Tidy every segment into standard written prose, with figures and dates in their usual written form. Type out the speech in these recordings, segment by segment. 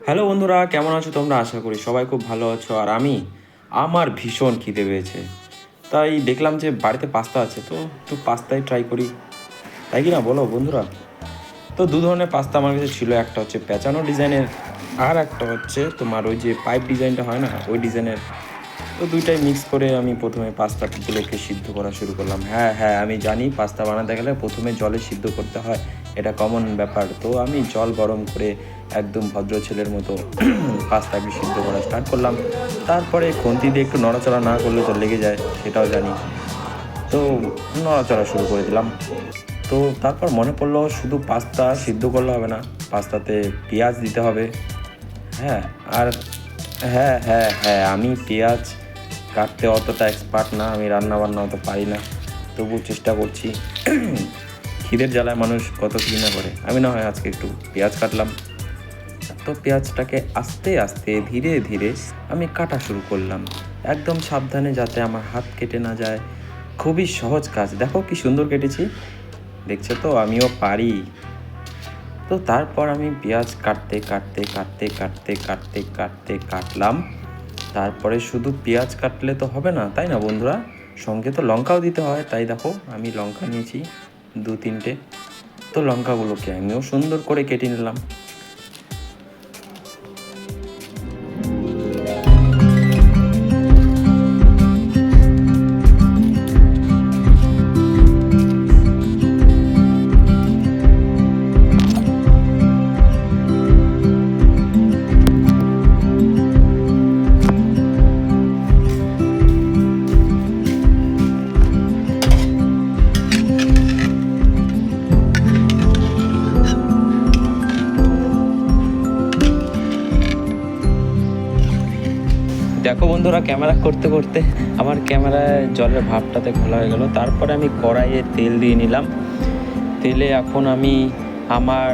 Hello বন্ধুরা, কেমন আছো তোমরা? আশা করি সবাই খুব ভালো আছো। আর আমার ভীষণ খিদে পেয়েছে, তাই দেখলাম যে বাড়িতে পাস্তা আছে, তো একটু পাস্তাই ট্রাই করি, তাই কি না বলো বন্ধুরা? তো দু ধরনের পাস্তা আমার কাছে ছিল, একটা হচ্ছে পেঁচানো ডিজাইনের, আর একটা হচ্ছে তোমার ওই যে পাইপ ডিজাইনটা হয় না, ওই ডিজাইনের। তো দুইটাই মিক্স করে আমি প্রথমে পাস্তাগুলোকে সিদ্ধ করা শুরু করলাম। হ্যাঁ হ্যাঁ, আমি জানি পাস্তা বানাতে গেলে প্রথমে জলে সিদ্ধ করতে হয়, এটা কমন ব্যাপার। তো আমি জল গরম করে একদম ভদ্র ছেলের মতো পাস্তাকে সিদ্ধ করা স্টার্ট করলাম। তারপরে খুন্তি দিয়ে একটু নড়াচড়া না করলে তো লেগে যায়, সেটাও জানি। তো নড়াচড়া শুরু করে দিলাম। তো তারপর মনে পড়লো শুধু পাস্তা সিদ্ধ করলে হবে না, পাস্তাতে পেঁয়াজ দিতে হবে। হ্যাঁ, আর হ্যাঁ হ্যাঁ হ্যাঁ, আমি পেঁয়াজ কাটতে অতটা এক্সপার্ট না, আমি রান্না বান্না অত পারি না, তবু চেষ্টা করছি। খিদের জ্বালায় মানুষ কত কী না করে। আমি না হয় আজকে একটু পেঁয়াজ কাটলাম। তো পেঁয়াজটাকে আস্তে আস্তে ধীরে ধীরে আমি কাটা শুরু করলাম, একদম সাবধানে, যাতে আমার হাত কেটে না যায়। খুবই সহজ কাজ, দেখো কি সুন্দর কেটেছি, দেখছো তো আমিও পারি। তো তারপর আমি পেঁয়াজ কাটতে কাটতে কাটতে কাটতে কাটতে কাটতে কাটলাম। তারপরে শুধু পেঁয়াজ কাটলে তো হবে না, তাই না বন্ধুরা? সঙ্গে তো লঙ্কাও দিতে হয়, তাই দেখো আমি লঙ্কা নিয়েছি 2-3টে। তো লঙ্কাগুলোকে আমিও সুন্দর করে কেটে নিলাম। দেখো বন্ধুরা, ক্যামেরা করতে করতে আমার ক্যামেরায় জলের ভাবটাতে ঘোলা হয়ে গেল। তারপরে আমি কড়াইয়ে তেল দিয়ে নিলাম। তেলে এখন আমি আমার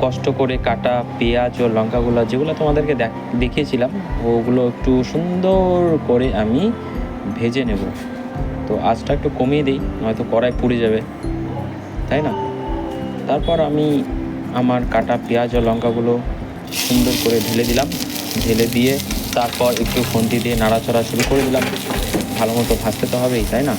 কষ্ট করে কাটা পেঁয়াজ ও লঙ্কাগুলো, যেগুলো তোমাদেরকে দেখিয়েছিলাম, ওগুলো একটু সুন্দর করে আমি ভেজে নেব। তো আঁচটা একটু কমিয়ে দিই, নয়তো কড়াই পুড়ে যাবে, তাই না? তারপর আমি আমার কাটা পেঁয়াজ ও লঙ্কাগুলো সুন্দর করে ঢেলে দিলাম। ঢেলে দিয়ে তারপর একটু খুন্তি দিয়ে নাড়াচাড়া শুরু করে দিলাম। ভালো মতো ভাজতে তো হবেই, তাই না?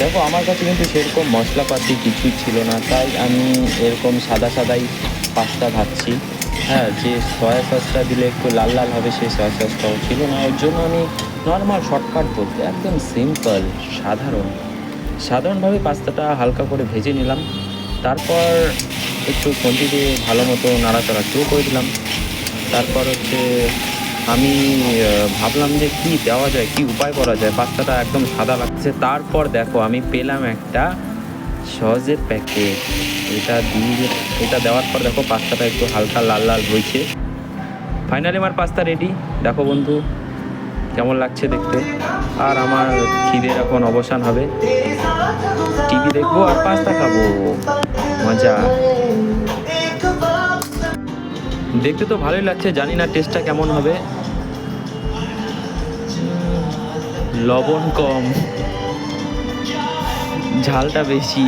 দেখো, আমার কাছে কিন্তু সেরকম মশলাপাতি কিছুই ছিল না, তাই আমি এরকম সাদা সাদাই পাস্তা ভাজছি। হ্যাঁ, যে সয়া সসটা দিলে একটু লাল লাল হবে, সেই সয়া সসটাও ছিল না। ওর জন্য আমি নর্মাল, শর্টকাট বলতে একদম সিম্পল, সাধারণভাবে পাস্তাটা হালকা করে ভেজে নিলাম। তারপর একটু খুন্তি দিয়ে ভালো মতো নাড়াচাড়া শুরু করে দিলাম। তারপর হচ্ছে আমি ভাবলাম যে কি দেওয়া যায়, কি উপায় করা যায়, পাস্তাটা একদম সাদা লাগছে। তারপর দেখো আমি পেলাম একটা সসের প্যাকেট। এটা দেওয়ার পর দেখো পাস্তাটা একটু হালকা লাল লাল হয়েছে। ফাইনালি আমার পাস্তা রেডি। দেখো বন্ধু, কেমন লাগছে দেখতে। আর আমার খিদের এখন অবসান হবে, টিভি দেখবো আর পাস্তা খাবো, মজা। দেখতে তো ভালোই লাগছে, জানি না টেস্টটা কেমন হবে। লবণ কম, ঝালটা বেশি।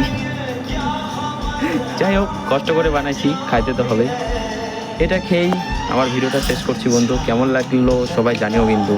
যাই হোক, কষ্ট করে বানাইছি, খাইতে তো হবে। এটা খেয়েই আমার ভিডিওটা শেষ করছি বন্ধু। কেমন লাগলো সবাই জানিও কিন্তু।